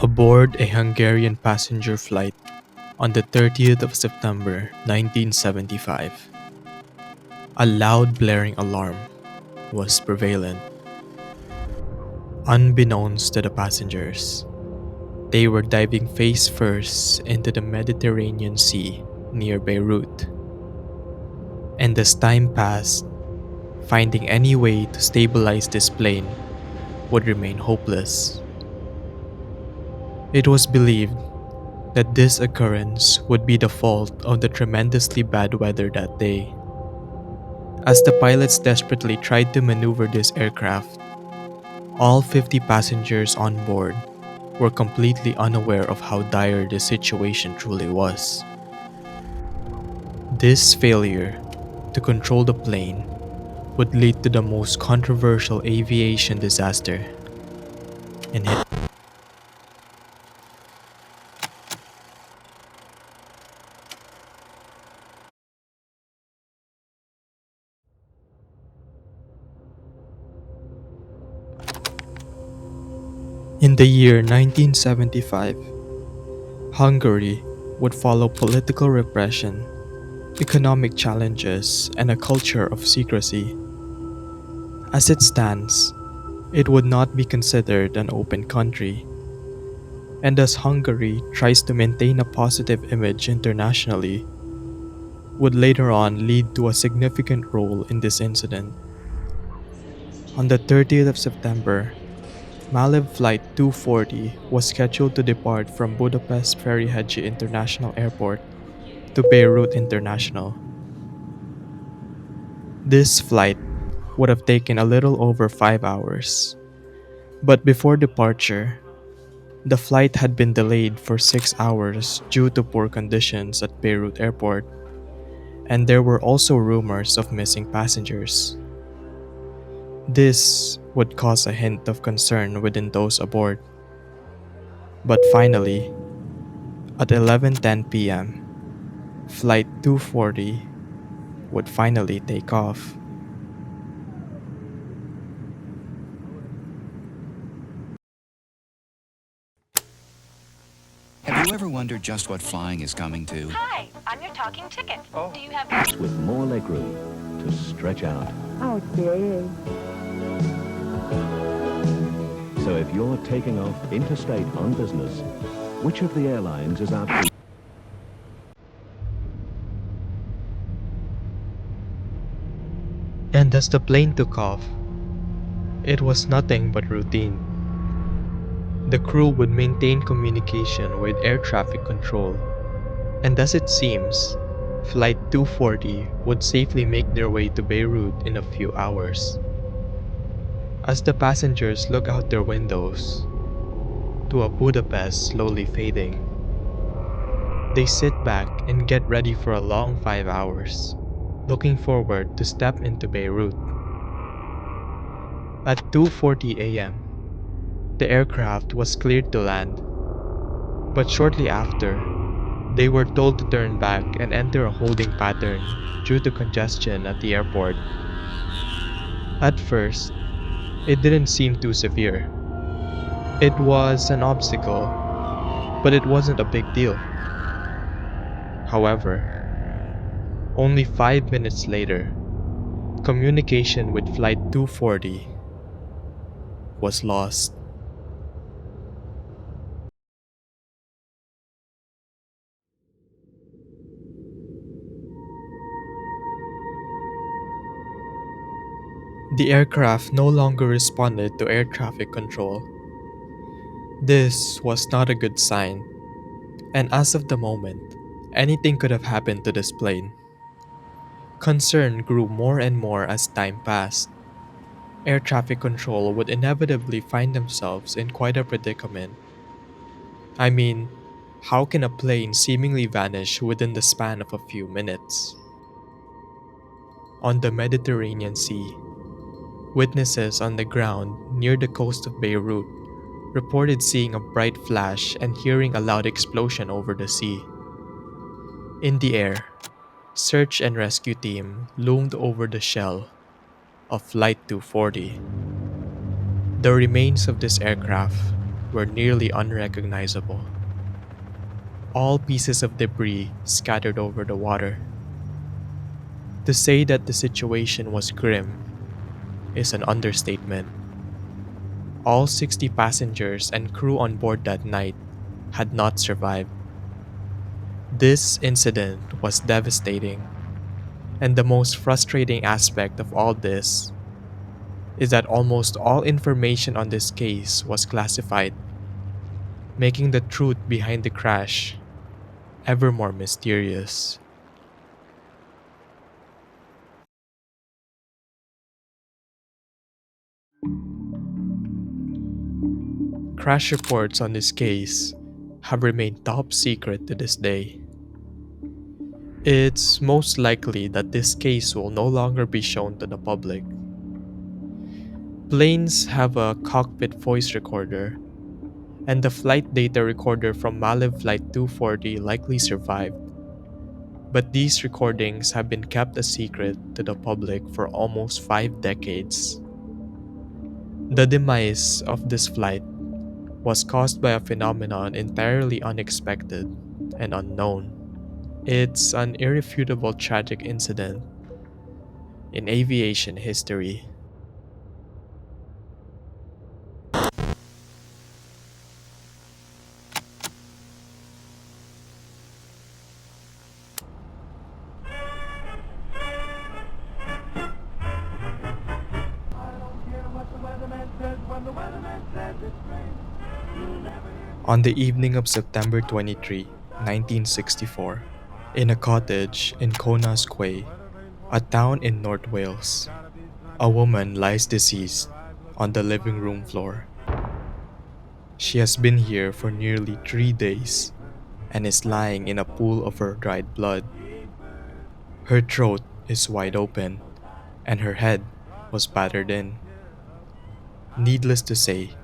Aboard a Hungarian passenger flight on the 30th of September 1975, a loud blaring alarm was prevalent. Unbeknownst to the passengers, they were diving face first into the Mediterranean Sea near Beirut. And as time passed, finding any way to stabilize this plane would remain hopeless. It was believed that this occurrence would be the fault of the tremendously bad weather that day. As the pilots desperately tried to maneuver this aircraft, all 50 passengers on board were completely unaware of how dire the situation truly was. This failure to control the plane would lead to the most controversial aviation disaster in history. In the year 1975, Hungary would follow political repression, economic challenges, and a culture of secrecy. As it stands, it would not be considered an open country, and as Hungary tries to maintain a positive image internationally, would later on lead to a significant role in this incident. On the 30th of September, Malib Flight 240 was scheduled to depart from Budapest Ferihegy International Airport to Beirut International. This flight would have taken a little over 5 hours, but before departure, the flight had been delayed for 6 hours due to poor conditions at Beirut Airport, and there were also rumors of missing passengers. This would cause a hint of concern within those aboard. But finally, at 11:10 p.m., Flight 240 would finally take off. Have you ever wondered just what flying is coming to? Hi, I'm your talking ticket. Do you have... with more legroom to stretch out. Okay. So if you're taking off interstate on business, which of the airlines is our... And as the plane took off, it was nothing but routine. The crew would maintain communication with air traffic control, and as it seems, Flight 240 would safely make their way to Beirut in a few hours. As the passengers look out their windows to a Budapest slowly fading, they sit back and get ready for a long 5 hours, looking forward to step into Beirut. At 2:40 a.m., the aircraft was cleared to land, but shortly after, they were told to turn back and enter a holding pattern due to congestion at the airport. At first, it didn't seem too severe. It was an obstacle, but it wasn't a big deal. However, only 5 minutes later, communication with Flight 240 was lost. The aircraft no longer responded to air traffic control. This was not a good sign, and as of the moment, anything could have happened to this plane. Concern grew more and more as time passed. Air traffic control would inevitably find themselves in quite a predicament. I mean, how can a plane seemingly vanish within the span of a few minutes? On the Mediterranean Sea, witnesses on the ground near the coast of Beirut reported seeing a bright flash and hearing a loud explosion over the sea. In the air, search and rescue team loomed over the shell of Flight 240. The remains of this aircraft were nearly unrecognizable. All pieces of debris scattered over the water. To say that the situation was grim is an understatement. All 60 passengers and crew on board that night had not survived. This incident was devastating, and the most frustrating aspect of all this is that almost all information on this case was classified, making the truth behind the crash ever more mysterious. Crash reports on this case have remained top secret to this day. It's most likely that this case will no longer be shown to the public. Planes have a cockpit voice recorder, and the flight data recorder from Maliv Flight 240 likely survived. But these recordings have been kept a secret to the public for almost 5 decades. The demise of this flight was caused by a phenomenon entirely unexpected and unknown. It's an irrefutable tragic incident in aviation history. On the evening of September 23, 1964, in a cottage in Conas Quay, a town in North Wales, a woman lies deceased on the living room floor. She has been here for nearly 3 days and is lying in a pool of her dried blood. Her throat is wide open and her head was battered in. Needless to say,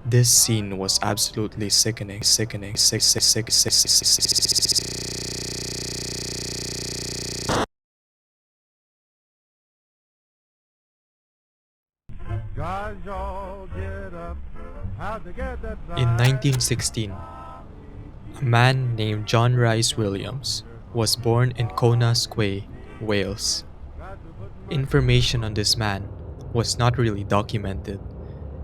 this scene was absolutely sickening. In 1916, a man named John Rice Williams was born in Conas Quay, Wales. Information on this man was not really documented,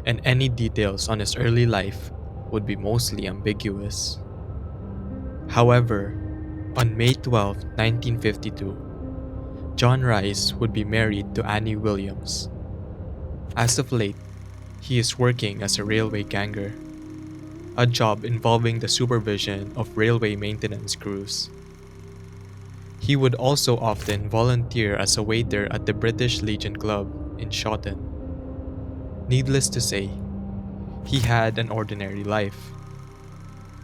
and any details on his early life would be mostly ambiguous. However, on May 12, 1952, John Rice would be married to Annie Williams. As of late, he is working as a railway ganger, a job involving the supervision of railway maintenance crews. He would also often volunteer as a waiter at the British Legion Club in Shotton. Needless to say, he had an ordinary life.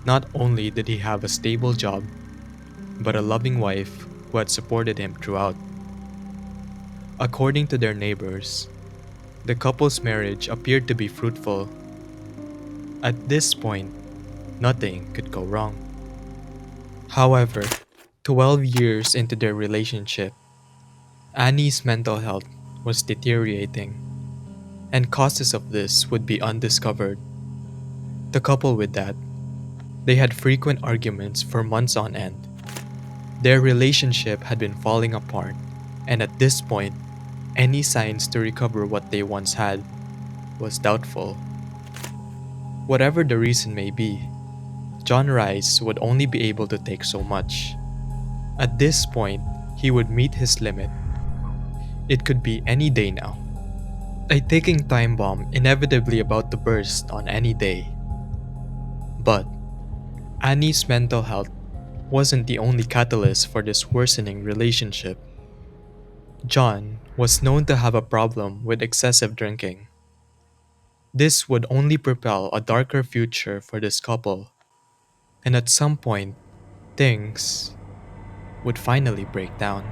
Not only did he have a stable job, but a loving wife who had supported him throughout. According to their neighbors, the couple's marriage appeared to be fruitful. At this point, nothing could go wrong. However, 12 years into their relationship, Annie's mental health was deteriorating, and causes of this would be undiscovered. To couple with that, they had frequent arguments for months on end. Their relationship had been falling apart, and at this point, any signs to recover what they once had was doubtful. Whatever the reason may be, John Rice would only be able to take so much. At this point, he would meet his limit. It could be any day now. A ticking time bomb inevitably about to burst on any day. But Annie's mental health wasn't the only catalyst for this worsening relationship. John was known to have a problem with excessive drinking. This would only propel a darker future for this couple, and at some point, things would finally break down.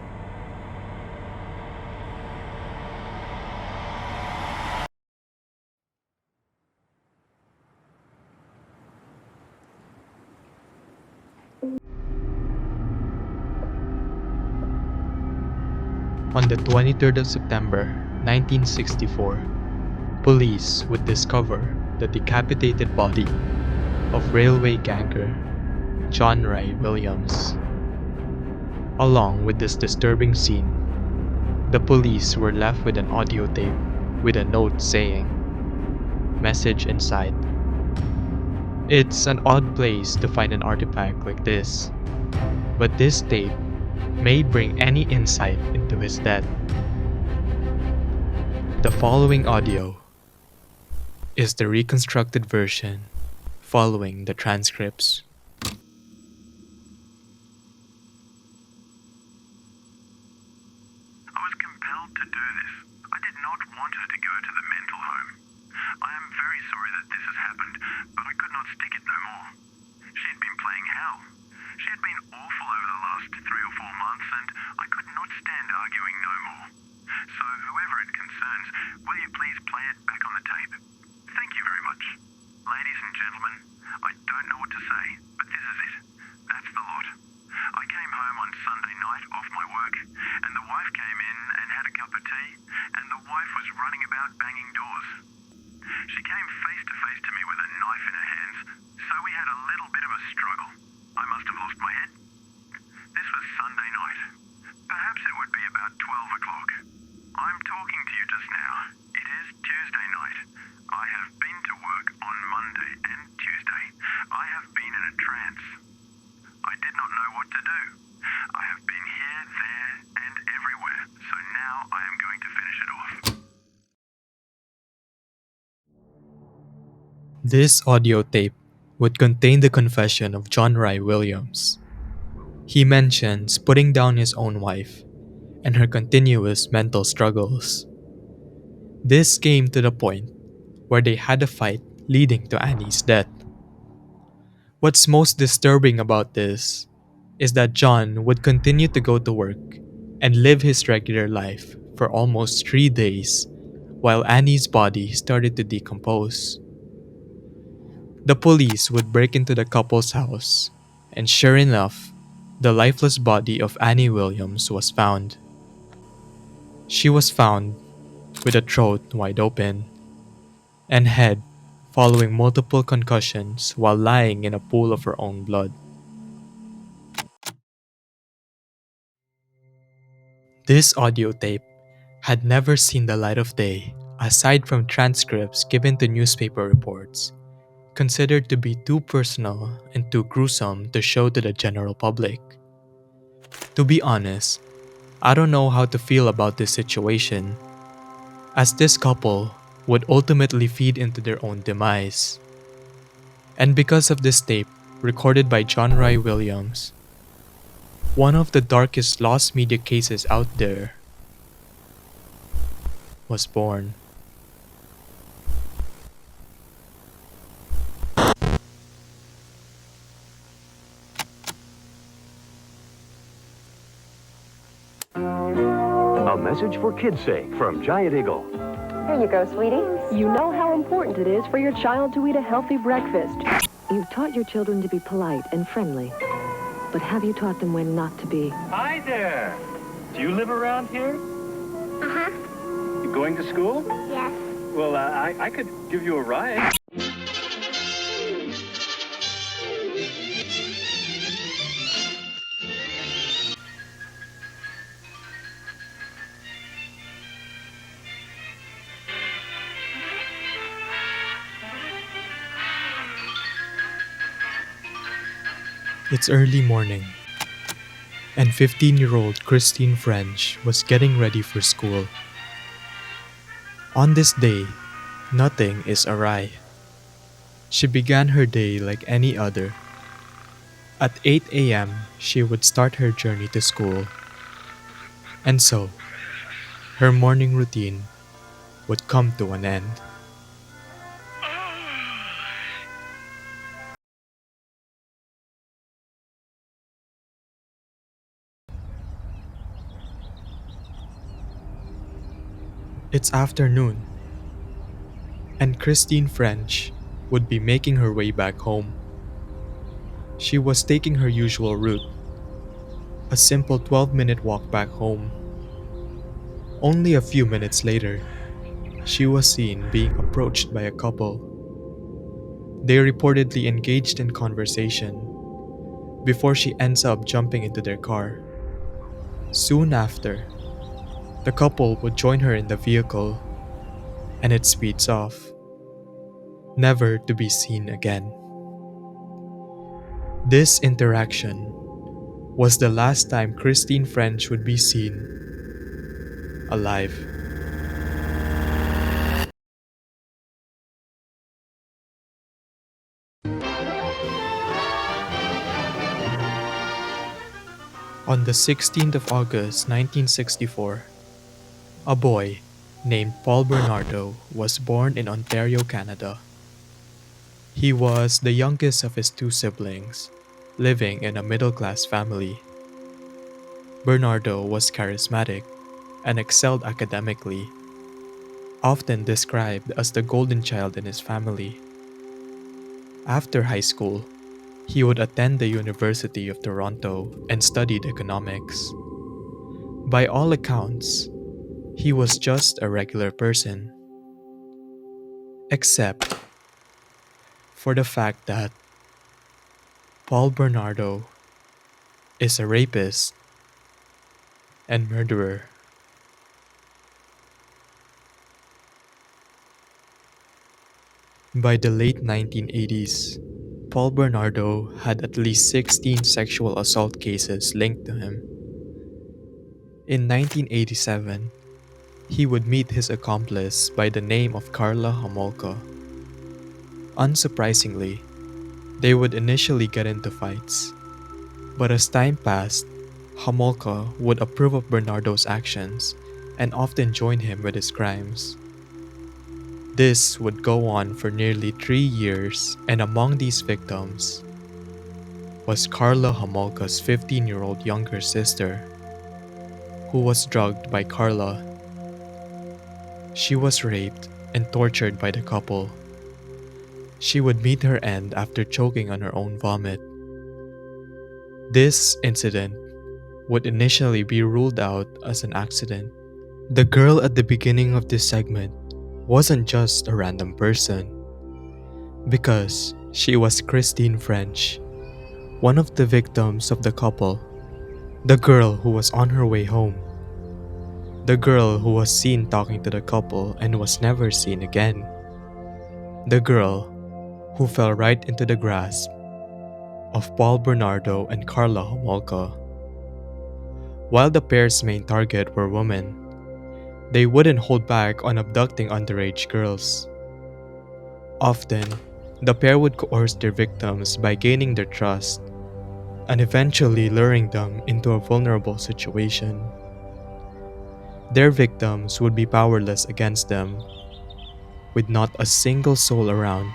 On the 23rd of September, 1964, police would discover the decapitated body of railway ganger John Ray Williams. Along with this disturbing scene, the police were left with an audio tape with a note saying, "Message inside." It's an odd place to find an artifact like this, but this tape may bring any insight into his death. The following audio is the reconstructed version following the transcripts. I was compelled to do this. I did not want her to go to the mental home. I am very sorry that this has happened, but I could not stick it no more. She had been playing hell. She had been awful over the last 3 or 4 months, and I could not stand arguing no more. So whoever it concerns, will you please play it back on the tape? Thank you very much. Ladies and gentlemen, I don't know what to say, but this is it. That's the lot. I came home on Sunday night off my work, and the wife came in and had a cup of tea, and the wife was running about banging doors. She came face to face to me with a knife in her hands, so we had a little bit of a struggle. I must have lost my head. This was Sunday night. Perhaps it would be about 12 o'clock. I'm talking to you just now. It is Tuesday night. I have been to work on Monday and Tuesday. I have been in a trance. I did not know what to do. I have been here, there, and everywhere, so now I am going to finish it off. This audio tape would contain the confession of John Ray Williams. He mentions putting down his own wife and her continuous mental struggles. This came to the point where they had a fight leading to Annie's death. What's most disturbing about this is that John would continue to go to work and live his regular life for almost 3 days while Annie's body started to decompose. The police would break into the couple's house, and sure enough, the lifeless body of Annie Williams was found. She was found with a throat wide open and head following multiple concussions while lying in a pool of her own blood. This audio tape had never seen the light of day aside from transcripts given to newspaper reports, considered to be too personal and too gruesome to show to the general public. To be honest, I don't know how to feel about this situation, as this couple would ultimately feed into their own demise. And because of this tape, recorded by John Ray Williams, one of the darkest lost media cases out there was born. A message for kids' sake from Giant Eagle. Here you go, sweetie. You know how important it is for your child to eat a healthy breakfast. You've taught your children to be polite and friendly, but have you taught them when not to be? Hi there. Do you live around here? Uh-huh. You going to school? Yes. Well, I could give you a ride. It's early morning, and 15-year-old Christine French was getting ready for school. On this day, nothing is awry. She began her day like any other. At 8 a.m., she would start her journey to school. And so, her morning routine would come to an end. It's afternoon, and Christine French would be making her way back home. She was taking her usual route, a simple 12-minute walk back home. Only a few minutes later, she was seen being approached by a couple. They reportedly engaged in conversation before she ends up jumping into their car. Soon after, the couple would join her in the vehicle and it speeds off, never to be seen again. This interaction was the last time Christine French would be seen alive. On the 16th of August 1964, a boy named Paul Bernardo was born in Ontario, Canada. He was the youngest of his two siblings, living in a middle-class family. Bernardo was charismatic and excelled academically, often described as the golden child in his family. After high school, he would attend the University of Toronto and studied economics. By all accounts, he was just a regular person, except for the fact that Paul Bernardo is a rapist and murderer. By the late 1980s, Paul Bernardo had at least 16 sexual assault cases linked to him. In 1987, he would meet his accomplice by the name of Carla Homolka. Unsurprisingly, they would initially get into fights, but as time passed, Homolka would approve of Bernardo's actions and often join him with his crimes. This would go on for nearly 3 years, and among these victims was Carla Homolka's 15-year-old younger sister, who was drugged by Carla. She was raped and tortured by the couple. She would meet her end after choking on her own vomit. This incident would initially be ruled out as an accident. The girl at the beginning of this segment wasn't just a random person, because she was Christine French, one of the victims of the couple, the girl who was on her way home, the girl who was seen talking to the couple and was never seen again, the girl who fell right into the grasp of Paul Bernardo and Carla Homolka. While the pair's main target were women, they wouldn't hold back on abducting underage girls. Often, the pair would coerce their victims by gaining their trust and eventually luring them into a vulnerable situation. Their victims would be powerless against them, with not a single soul around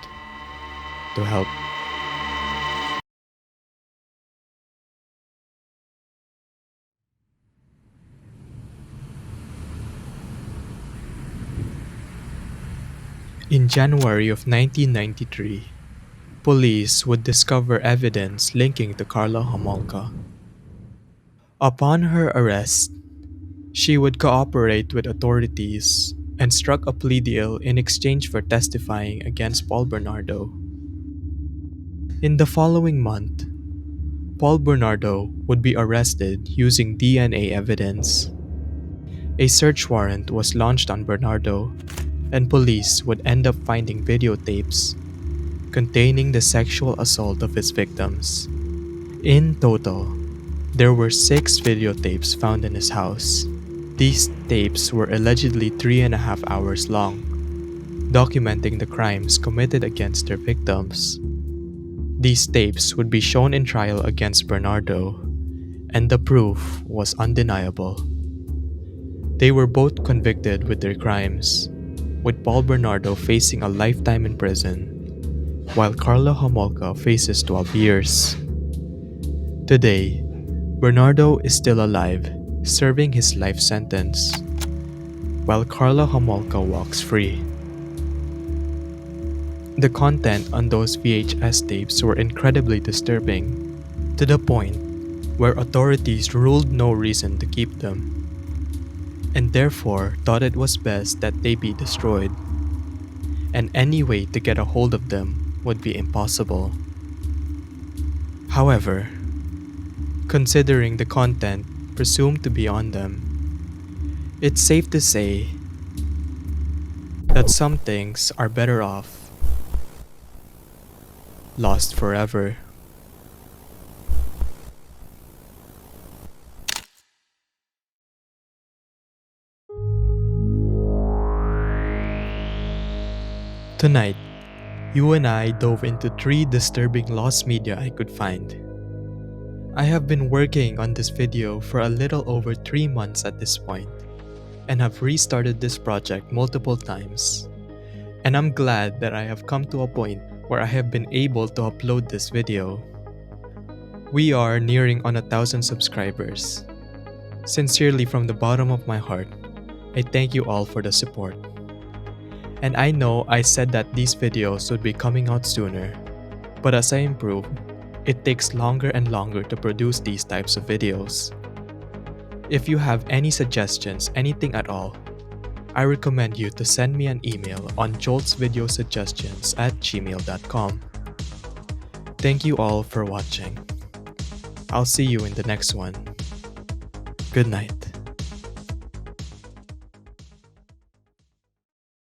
to help. In January of 1993, police would discover evidence linking to Carla Homolka. Upon her arrest, she would cooperate with authorities and struck a plea deal in exchange for testifying against Paul Bernardo. In the following month, Paul Bernardo would be arrested using DNA evidence. A search warrant was launched on Bernardo, and police would end up finding videotapes containing the sexual assault of his victims. In total, there were 6 videotapes found in his house. These tapes were allegedly 3.5 hours long, documenting the crimes committed against their victims. These tapes would be shown in trial against Bernardo, and the proof was undeniable. They were both convicted with their crimes, with Paul Bernardo facing a lifetime in prison, while Carla Homolka faces 12 years. Today, Bernardo is still alive, serving his life sentence, while Carla Homolka walks free. The content on those VHS tapes were incredibly disturbing, to the point where authorities ruled no reason to keep them, and therefore thought it was best that they be destroyed. And any way to get a hold of them would be impossible. However, considering the content presumed to be on them, it's safe to say that some things are better off lost forever. Tonight, you and I dove into 3 disturbing lost media I could find. I have been working on this video for a little over 3 months at this point, and have restarted this project multiple times. And I'm glad that I have come to a point where I have been able to upload this video. We are nearing on 1,000 subscribers. Sincerely from the bottom of my heart, I thank you all for the support. And I know I said that these videos would be coming out sooner, but as I improve, it takes longer and longer to produce these types of videos. If you have any suggestions, anything at all, I recommend you to send me an email on joltsvideosuggestions@gmail.com. Thank you all for watching. I'll see you in the next one. Good night.